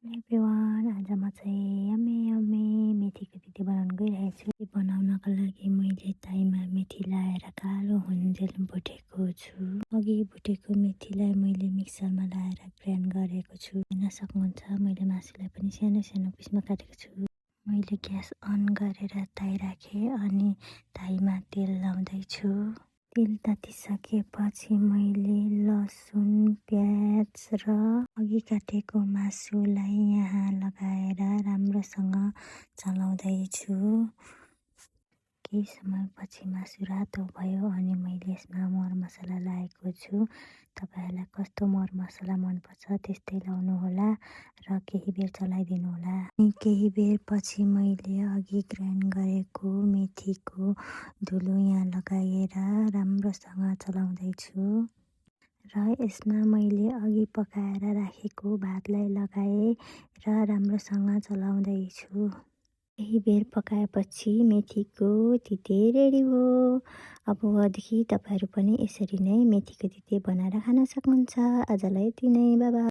Everyone, आज म चाहिँ यम्मी यम्मी मेथीको तिते बनाउन गइरहेको छु। बनाउनको लागि मैले ताईमा मेथी लाएर कालो हुन्जेल भुटेको छु। अघि भुटेको मेथीलाई मैले मिक्सरमा लाएर ग्राइन्ड गरेको छु। हेर्न सक्नुहुन्छ मैले मासुलाई पनि सानो सानो पिसमा काटेको छु। मैले ग्यास अन गरेर ताई राखेँ अनि ताईमा तेल लाउँदैछु। तेल तातिसकेपछि मैले लसुन, प्याज र अघि काटेको मासुलाई यहाँ लगाएर राम्रोसँग चलाउँदैछु। केही समयपछि मासु रातो भयो अनि मैले यसमा मरमसला लगाएको छु। तपाईँहरूलाई कस्तो मरमसला मनपर्छ त्यस्तै लाउनुहोला र केही बेर चलाइदिनुहोला। अनि केही बेरपछि मैले अघि ग्राइन्ड गरेको मेथीको धुलो यहाँ लगाएर राम्रोसँग चलाउँदैछु र यसमा मैले अघि पकाएर राखेको भातलाई लगाएँ र राम्रोसँग चलाउँदैछु। केही बेर पकाएपछि मेथीको तिते रेडी हो। अबदेखि तपाईँहरू पनि यसरी नै मेथीको तिते बनाएर खान सक्नुहुन्छ। आजलाई यति नै, बाइ बाइ।